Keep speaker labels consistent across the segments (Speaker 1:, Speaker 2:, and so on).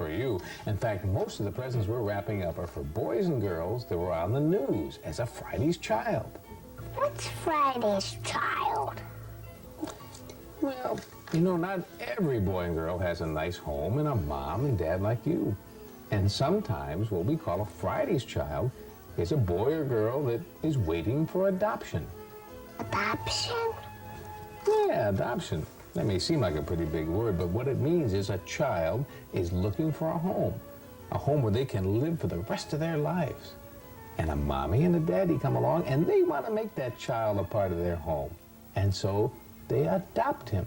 Speaker 1: for you. In fact, most of the presents we're wrapping up are for boys and girls that were on the news as a Friday's Child.
Speaker 2: What's Friday's Child?
Speaker 1: Well, you know, not every boy and girl has a nice home and a mom and dad like you. And sometimes what we call a Friday's Child is a boy or girl that is waiting for adoption.
Speaker 2: Adoption?
Speaker 1: Yeah, adoption. That may seem like a pretty big word, but what it means is a child is looking for a home where they can live for the rest of their lives. And a mommy and a daddy come along and they want to make that child a part of their home. And so they adopt him.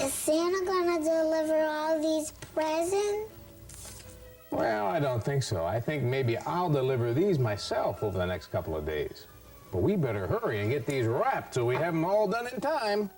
Speaker 2: Is Santa gonna deliver all these presents?
Speaker 1: Well, I don't think so. I think maybe I'll deliver these myself over the next couple of days. But we better hurry and get these wrapped so we have them all done in time.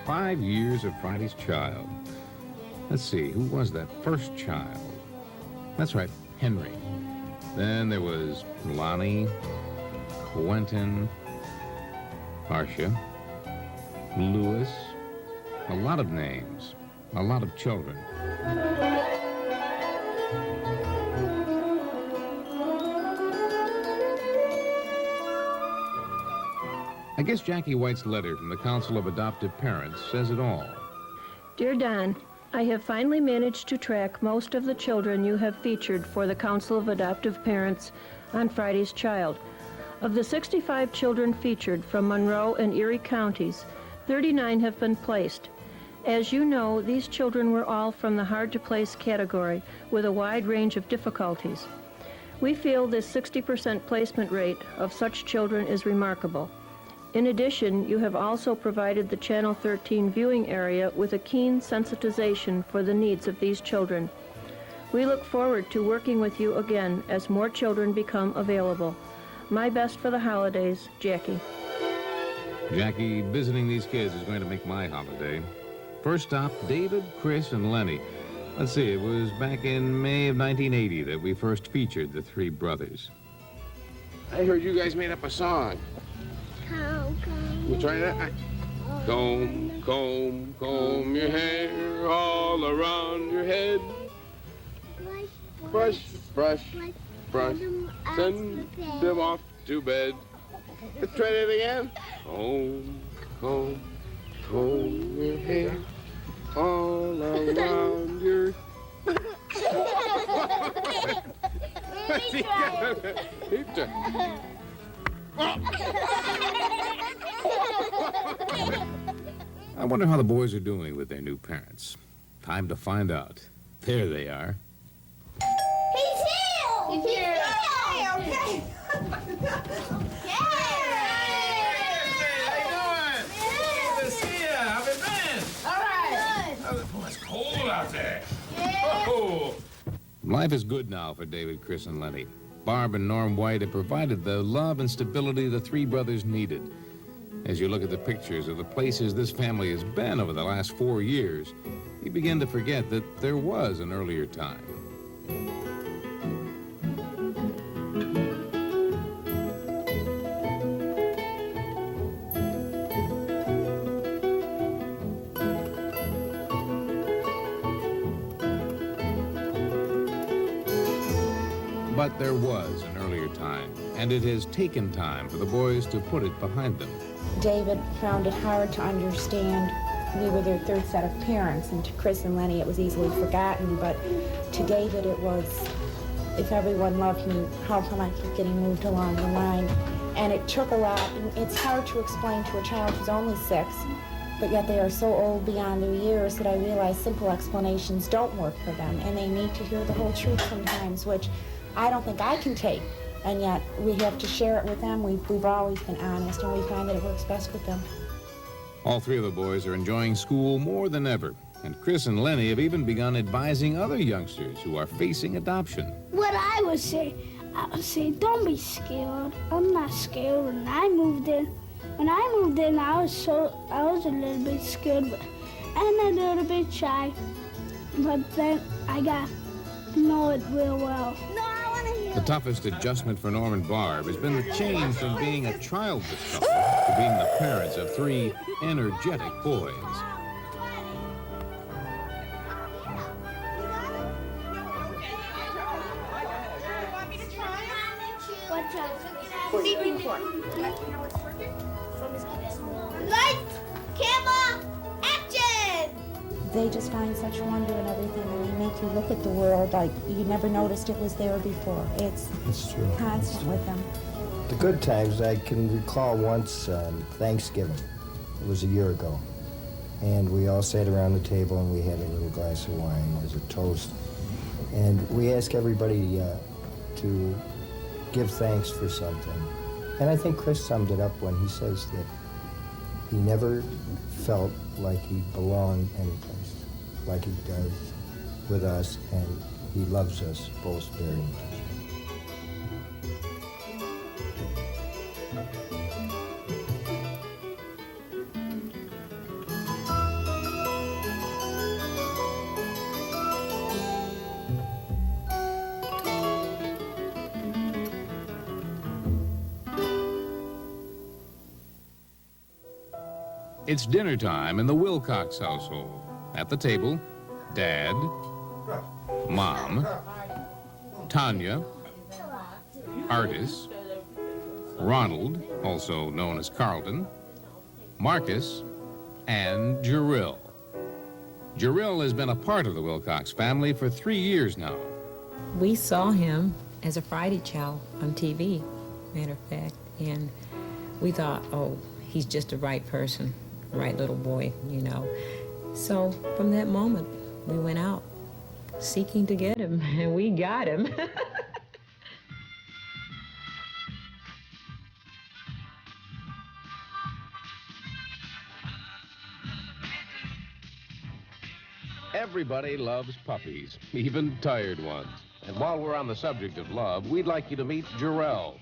Speaker 1: 5 years of Friday's Child. Let's see, who was that first child? That's right, Henry. Then there was Lonnie, Quentin, Marcia, Louis. A lot of names, a lot of children. I guess Jackie White's letter from the Council of Adoptive Parents says it all.
Speaker 3: Dear Don, I have finally managed to track most of the children you have featured for the Council of Adoptive Parents on Friday's Child. Of the 65 children featured from Monroe and Erie counties, 39 have been placed. As you know, these children were all from the hard-to-place category with a wide range of difficulties. We feel this 60% placement rate of such children is remarkable. In addition, you have also provided the Channel 13 viewing area with a keen sensitization for the needs of these children. We look forward to working with you again as more children become available. My best for the holidays, Jackie.
Speaker 1: Jackie, visiting these kids is going to make my holiday. First stop, David, Chris, and Lenny. Let's see, it was back in May of 1980 that we first featured the three brothers. I heard you guys made up a song. You try that? Comb, comb, comb your hair all around your head. Brush, brush, brush, send them off to bed. Let's try that again. Comb, comb, comb your hair all around your... I wonder how the boys are doing with their new parents. Time to find out. There they are.
Speaker 2: He's here!
Speaker 4: He's here!
Speaker 2: Okay.
Speaker 5: Good to see ya. How have you been?
Speaker 4: All right.
Speaker 5: Oh, it's cold out there.
Speaker 4: Yeah.
Speaker 5: Oh.
Speaker 1: Life is good now for David, Chris, and Lenny. Barb and Norm White have provided the love and stability the three brothers needed. As you look at the pictures of the places this family has been over the last 4 years, you begin to forget that there was an earlier time. But there was an earlier time, and it has taken time for the boys to put it behind them.
Speaker 6: David found it hard to understand we were their third set of parents, and to Chris and Lenny it was easily forgotten, but to David it was, if everyone loved me, how come I keep getting moved along the line? And it took a lot, and it's hard to explain to a child who's only 6 but yet they are so old beyond their years that I realize simple explanations don't work for them, and they need to hear the whole truth sometimes, which I don't think I can take, and yet we have to share it with them. We've always been honest, and we find that it works best with them.
Speaker 1: All three of the boys are enjoying school more than ever, and Chris and Lenny have even begun advising other youngsters who are facing adoption.
Speaker 4: What I would say, don't be scared. I'm not scared. When I moved in, I was a little bit scared and a little bit shy, but then I got to know it real well. No, I want to hear.
Speaker 1: The toughest adjustment for Norm and Barb has been the change from being a childless couple to being the parents of three energetic boys.
Speaker 4: Lights, camera, action!
Speaker 6: They just find such wonder in everything, and they make you look at the world like you never noticed it was there before. It's
Speaker 7: true.
Speaker 6: constant with them.
Speaker 7: The good times, I can recall once Thanksgiving. It was a year ago. And we all sat around the table and we had a little glass of wine as a toast. And we asked everybody to give thanks for something. And I think Chris summed it up when he says that he never felt like he belonged anyplace like he does with us, and he loves us both very much.
Speaker 1: It's dinner time in the Wilcox household. At the table, Dad, Mom, Tanya, Artis, Ronald, also known as Carlton, Marcus, and Jarrell. Jarrell has been a part of the Wilcox family for 3 years now.
Speaker 8: We saw him as a Friday child on TV, matter of fact, and we thought, oh, he's just the right person, the right little boy, you know. So from that moment, we went out seeking to get him, and we got him.
Speaker 1: Everybody loves puppies, even tired ones. And while we're on the subject of love, we'd like you to meet Jarrell.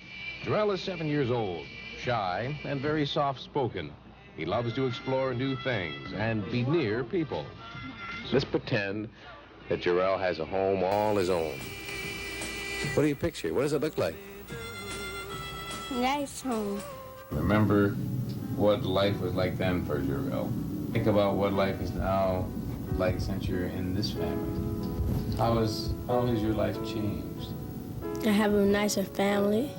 Speaker 1: Jarrell is 7 years old, shy and very soft-spoken. He loves to explore new things and be near people. Let's pretend that Jarrell has a home all his own. What do you picture? What does it look like?
Speaker 4: Nice home.
Speaker 1: Remember what life was like then for Jarrell. Think about what life is now like since you're in this family. How has your life changed?
Speaker 9: I have a nicer family.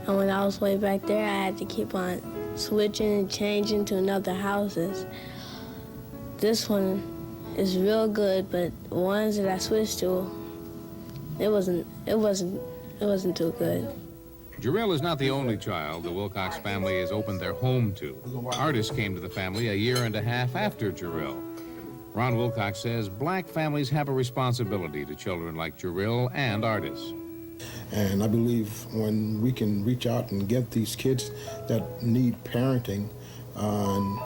Speaker 9: And when I was way back there, I had to keep on switching and changing to another houses. This one is real good, but the ones that I switched to, it wasn't too good.
Speaker 1: Jarrell is not the only child the Wilcox family has opened their home to. Artis came to the family a year and a half after Jarrell. Ron Wilcox says black families have a responsibility to children like Jarrell and Artis.
Speaker 10: And I believe when we can reach out and get these kids that need parenting and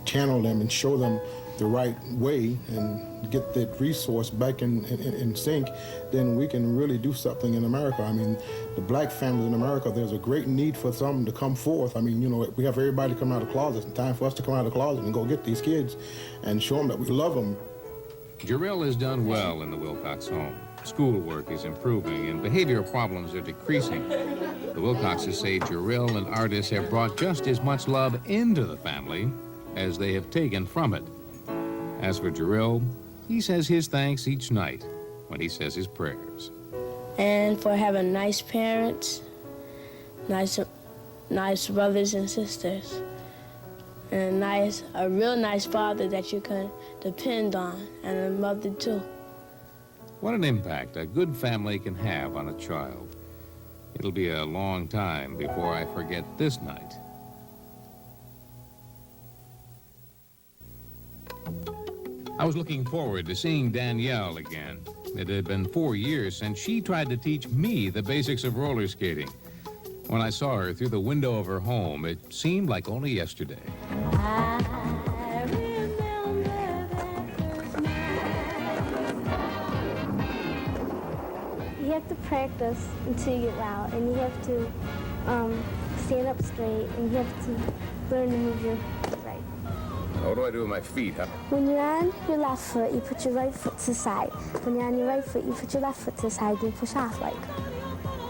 Speaker 10: channel them and show them the right way and get that resource back in sync, then we can really do something in America. I mean, the black families in America, there's a great need for some to come forth. I mean, you know, we have everybody come out of closets. It's time for us to come out of the closet and go get these kids and show them that we love them.
Speaker 1: Jarrell has done well in the Wilcox home. Schoolwork is improving and behavioral problems are decreasing. The Wilcoxes say Jarrell and Artis have brought just as much love into the family as they have taken from it. As for Jarrell, he says his thanks each night when he says his prayers.
Speaker 9: And for having nice parents, nice brothers and sisters, and a real nice father that you can depend on, and a mother too.
Speaker 1: What an impact a good family can have on a child. It'll be a long time before I forget this night. I was looking forward to seeing Danielle again. It had been 4 years since she tried to teach me the basics of roller skating. When I saw her through the window of her home, it seemed like only yesterday.
Speaker 4: You have to practice until you get loud, and you have to stand up straight, and you have to learn to move your right.
Speaker 1: What do I do with my feet, huh?
Speaker 4: When you're on your left foot, you put your right foot to the side. When you're on your right foot, you put your left foot to the side, and you push off like.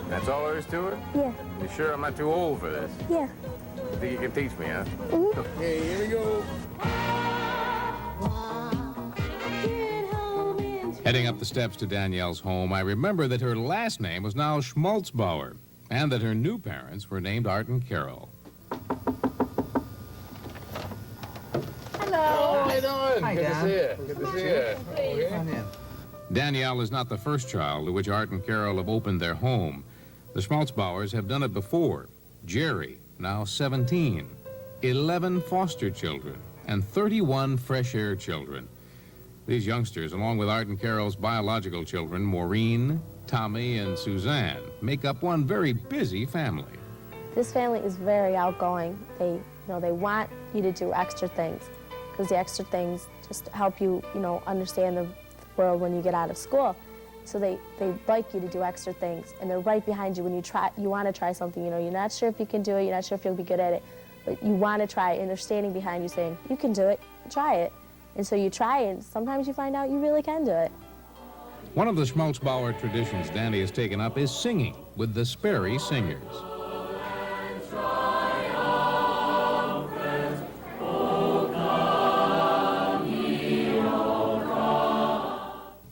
Speaker 1: That's all there is to it?
Speaker 4: Yeah.
Speaker 1: You sure I'm not too old for this?
Speaker 4: Yeah.
Speaker 1: You think you can teach me, huh?
Speaker 4: Mm-hmm.
Speaker 1: Okay, here we go. Heading up the steps to Danielle's home, I remember that her last name was now Schmaltzbauer, and that her new parents were named Art and Carol.
Speaker 5: How you doing?
Speaker 11: Hi,
Speaker 5: Good
Speaker 11: Dan.
Speaker 5: to see you. Good to see you.
Speaker 11: Come in.
Speaker 1: Danielle is not the first child to which Art and Carol have opened their home. The Schmaltzbauers have done it before. Jerry, now 17, 11 foster children, and 31 fresh air children. These youngsters, along with Art and Carol's biological children, Maureen, Tommy, and Suzanne, make up one very busy family.
Speaker 9: This family is very outgoing. They want you to do extra things, because the extra things just help you, understand the world when you get out of school. So they like you to do extra things, and they're right behind you when you want to try something. You're not sure if you can do it, you're not sure if you'll be good at it, but you want to try it, and they're standing behind you saying, you can do it, try it. And so you try, and sometimes you find out you really can do it.
Speaker 1: One of the Schmaltzbauer traditions Danny has taken up is singing with the Sperry Singers.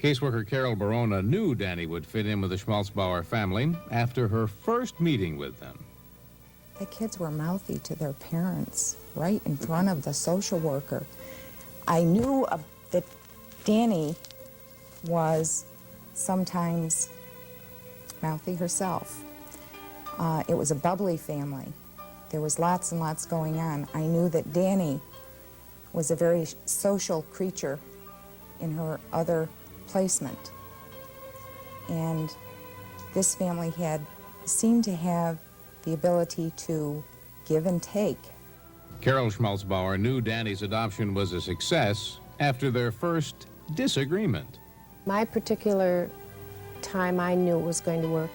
Speaker 1: Caseworker Carol Barona knew Danny would fit in with the Schmaltzbauer family after her first meeting with them.
Speaker 6: The kids were mouthy to their parents right in front of the social worker. I knew that Danny was sometimes mouthy herself. It was a bubbly family. There was lots and lots going on. I knew that Danny was a very social creature in her other placement. And this family seemed to have the ability to give and take.
Speaker 1: Carol Schmaltzbauer knew Danny's adoption was a success after their first disagreement.
Speaker 12: My particular time I knew it was going to work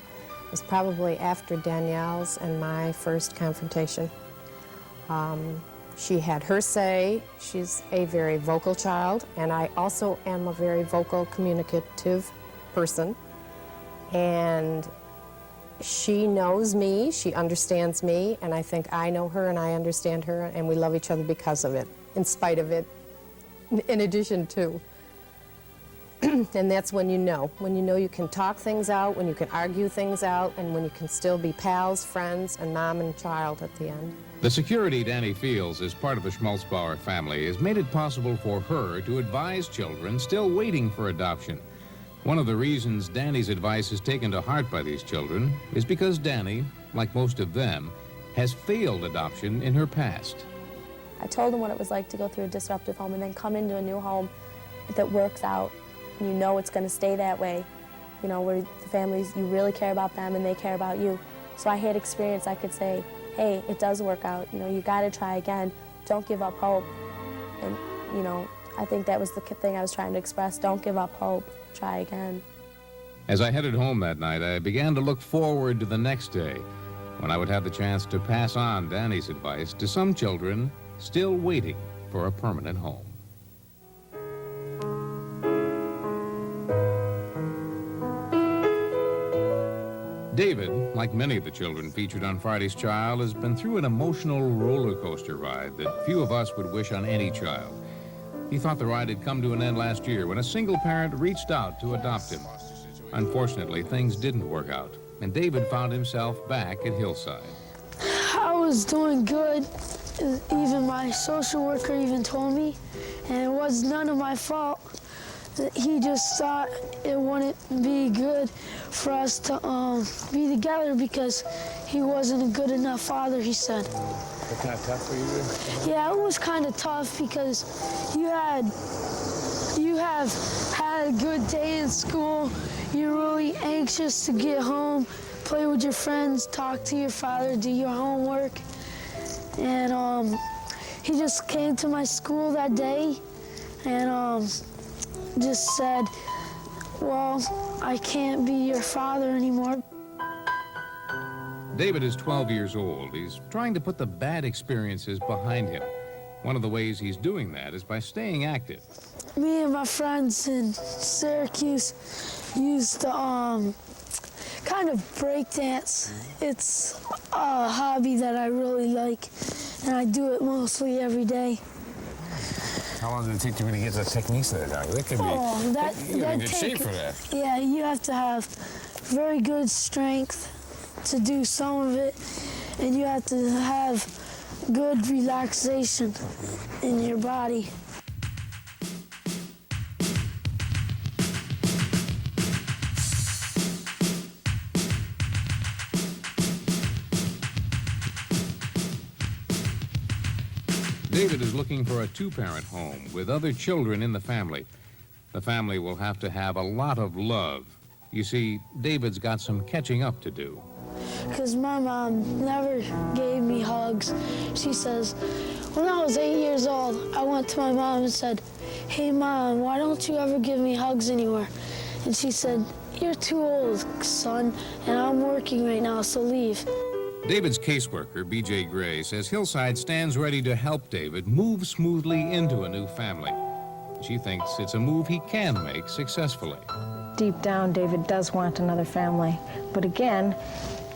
Speaker 12: was probably after Danielle's and my first confrontation. She had her say. She's a very vocal child, and I also am a very vocal, communicative person. And she knows me, she understands me, and I think I know her and I understand her, and we love each other because of it, in spite of it, in addition to. And that's when you know you can talk things out, when you can argue things out, and when you can still be pals, friends, and mom and child at the end.
Speaker 1: The security Danny feels as part of the Schmaltzbauer family has made it possible for her to advise children still waiting for adoption. One of the reasons Danny's advice is taken to heart by these children is because Danny, like most of them, has failed adoption in her past.
Speaker 9: I told them what it was like to go through a disruptive home and then come into a new home that works out, and you know it's going to stay that way, where the families, you really care about them and they care about you. So I had experience. I could say, hey, it does work out, you got to try again, don't give up hope. And, I think that was the thing I was trying to express, don't give up hope. Try again.
Speaker 1: As I headed home that night, I began to look forward to the next day, when I would have the chance to pass on Danny's advice to some children still waiting for a permanent home. David, like many of the children featured on Friday's Child, has been through an emotional roller coaster ride that few of us would wish on any child. He thought the ride had come to an end last year when a single parent reached out to adopt him. Unfortunately, things didn't work out, and David found himself back at Hillside.
Speaker 4: I was doing good. Even my social worker even told me, and it was none of my fault. He just thought it wouldn't be good for us to be together because he wasn't a good enough father, he said.
Speaker 5: Was that tough for you?
Speaker 4: Yeah, it was kind of tough because you
Speaker 11: have had a good day in school, you're really anxious to get home, play with your friends, talk to your father, do your homework. And he just came to my school that day and just said, well, I can't be your father anymore.
Speaker 1: David is 12 years old. He's trying to put the bad experiences behind him. One of the ways he's doing that is by staying active.
Speaker 11: Me and my friends in Syracuse used to kind of break dance. It's a hobby that I really like, and I do it mostly every day.
Speaker 5: How long does it take to really get the techniques of that? That could be, you're in good shape for that.
Speaker 11: Yeah, you have to have very good strength to do some of it, and you have to have good relaxation in your body.
Speaker 1: David is looking for a two-parent home with other children in the family. The family will have to have a lot of love. You see, David's got some catching up to do.
Speaker 11: Because my mom never gave me hugs. She says, when I was 8 years old, I went to my mom and said, hey, Mom, why don't you ever give me hugs anymore? And she said, you're too old, son, and I'm working right now, so leave.
Speaker 1: David's caseworker, B.J. Gray, says Hillside stands ready to help David move smoothly into a new family. She thinks it's a move he can make successfully.
Speaker 13: Deep down, David does want another family. But again,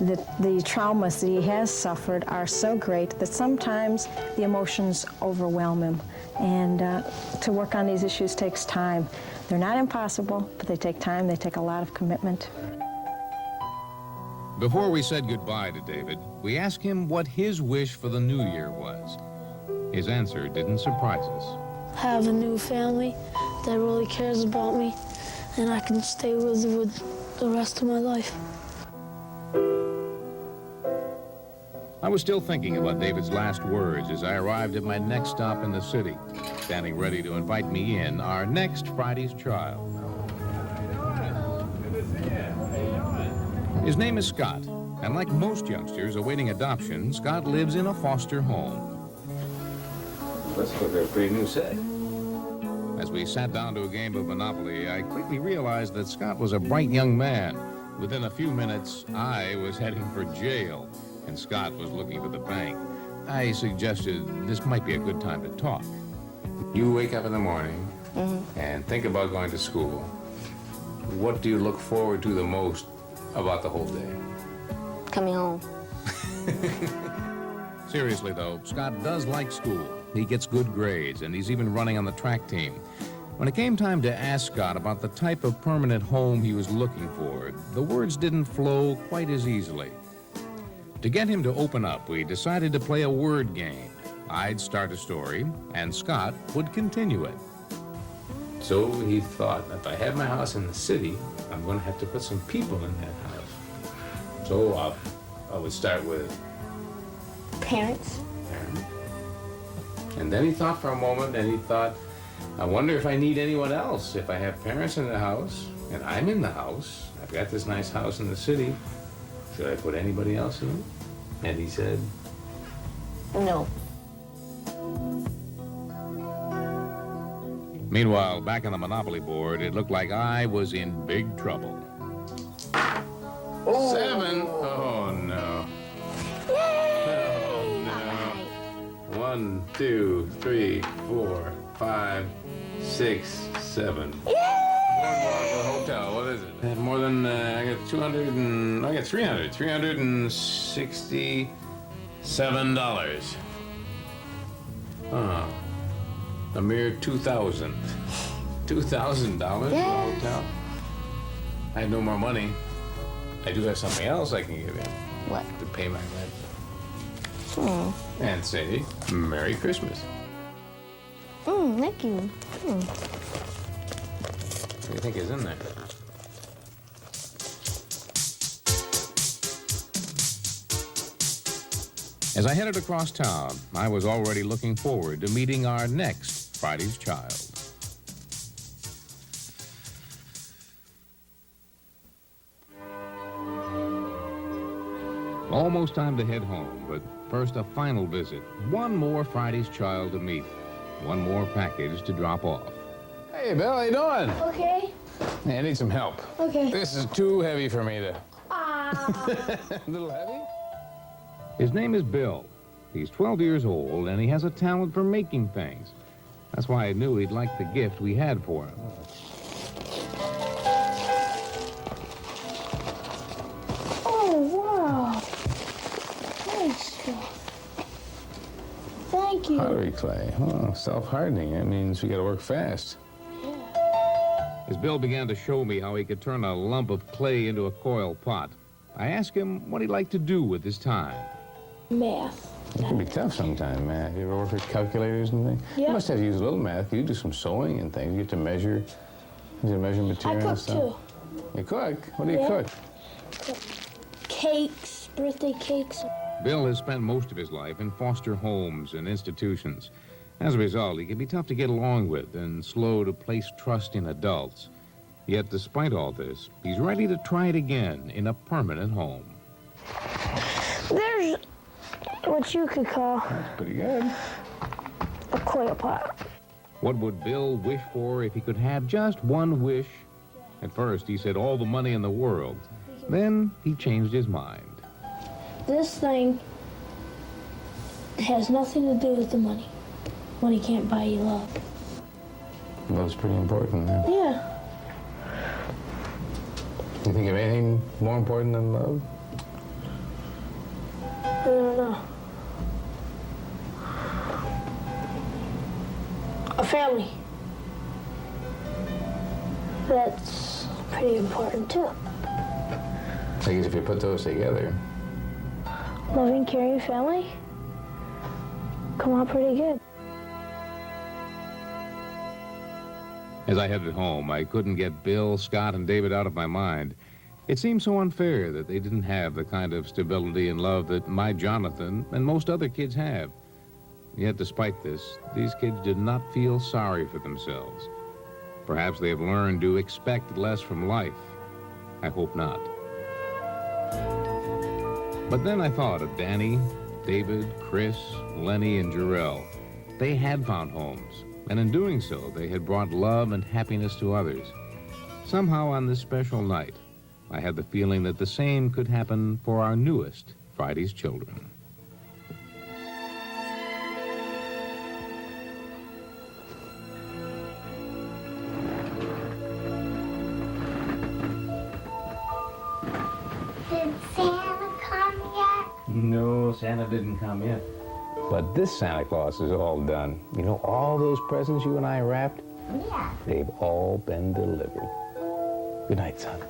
Speaker 13: the traumas that he has suffered are so great that sometimes the emotions overwhelm him. And to work on these issues takes time. They're not impossible, but they take time. They take a lot of commitment.
Speaker 1: Before we said goodbye to David, we asked him what his wish for the new year was. His answer didn't surprise us.
Speaker 11: Have a new family that really cares about me, and I can stay with the rest of my life.
Speaker 1: I was still thinking about David's last words as I arrived at my next stop in the city, standing ready to invite me in, our next Friday's child. His name is Scott, and like most youngsters awaiting adoption, Scott lives in a foster home.
Speaker 5: Let's look at a pretty new set.
Speaker 1: As we sat down to a game of Monopoly, I quickly realized that Scott was a bright young man. Within a few minutes, I was heading for jail, and Scott was looking for the bank. I suggested this might be a good time to talk.
Speaker 5: You wake up in the morning and think about going to school. What do you look forward to the most about the whole day?
Speaker 9: Coming home.
Speaker 1: Seriously, though, Scott does like school. He gets good grades, and he's even running on the track team. When it came time to ask Scott about the type of permanent home he was looking for, the words didn't flow quite as easily. To get him to open up, we decided to play a word game. I'd start a story, and Scott would continue it.
Speaker 5: So he thought, if I have my house in the city, I'm going to have to put some people in that house. So I would start with
Speaker 9: Parents.
Speaker 5: And then he thought for a moment, and he thought, I wonder if I need anyone else. If I have parents in the house, and I'm in the house, I've got this nice house in the city, should I put anybody else in it? And he said,
Speaker 9: No.
Speaker 1: Meanwhile, back on the Monopoly board, it looked like I was in big trouble.
Speaker 5: 7. Oh, no. Oh, no. 1, 2, 3, 4, 5, 6, 7. One more for the hotel. What is it? I have more than, I got 200 and, I got 300. $367. Oh. A mere $2,000. $2,000 for the hotel? I have no more money. I do have something else I can give you.
Speaker 9: What?
Speaker 5: To pay my rent. And say, Merry Christmas.
Speaker 9: Thank you.
Speaker 5: What do you think is in there?
Speaker 1: As I headed across town, I was already looking forward to meeting our next Friday's child. Almost time to head home, but first a final visit. One more Friday's child to meet. One more package to drop off.
Speaker 5: Hey, Bill, how you doing?
Speaker 4: Okay.
Speaker 5: Hey, I need some help.
Speaker 4: Okay.
Speaker 5: This is too heavy for me to...
Speaker 4: Ah.
Speaker 5: A little heavy?
Speaker 1: His name is Bill. He's 12 years old, and he has a talent for making things. That's why I knew he'd like the gift we had for him.
Speaker 4: Oh, wow. Nice. Thank you.
Speaker 5: Pottery clay. Oh, self-hardening. That means we gotta work fast.
Speaker 1: As Bill began to show me how he could turn a lump of clay into a coil pot, I asked him what he'd like to do with his time.
Speaker 4: Math.
Speaker 5: It can be tough sometimes, math. You ever work with calculators and things?
Speaker 4: Yeah.
Speaker 5: You must have to use a little math. You do some sewing and things. You have to measure, material
Speaker 4: I
Speaker 5: and
Speaker 4: cook
Speaker 5: stuff.
Speaker 4: too.
Speaker 5: You cook? What do you
Speaker 4: Yeah.
Speaker 5: cook?
Speaker 4: Cakes, birthday cakes.
Speaker 1: Bill has spent most of his life in foster homes and institutions. As a result, he can be tough to get along with and slow to place trust in adults. Yet, despite all this, he's ready to try it again in a permanent home.
Speaker 4: There's what you could call
Speaker 5: That's pretty good.
Speaker 4: a coil pot.
Speaker 1: What would Bill wish for if he could have just one wish? At first, he said all the money in the world. Then, he changed his mind.
Speaker 4: This thing has nothing to do with the money. Money can't buy you love.
Speaker 5: Love's pretty important. Yeah.
Speaker 4: Yeah.
Speaker 5: You think of anything more important than love?
Speaker 4: I don't know. A family. That's pretty important too.
Speaker 5: I guess if you put those together.
Speaker 4: Loving, caring family come out pretty good.
Speaker 1: As I headed home, I couldn't get Bill, Scott, and David out of my mind. It seemed so unfair that they didn't have the kind of stability and love that my Jonathan and most other kids have. Yet, despite this, these kids did not feel sorry for themselves. Perhaps they have learned to expect less from life. I hope not. But then I thought of Danny, David, Chris, Lenny, and Jarrell. They had found homes, and in doing so, they had brought love and happiness to others. Somehow on this special night, I had the feeling that the same could happen for our newest Friday's children.
Speaker 2: Did Santa come yet?
Speaker 5: No, Santa didn't come yet. But this Santa Claus is all done. You know, all those presents you and I wrapped,
Speaker 2: Yeah.
Speaker 5: they've all been delivered. Good night, son.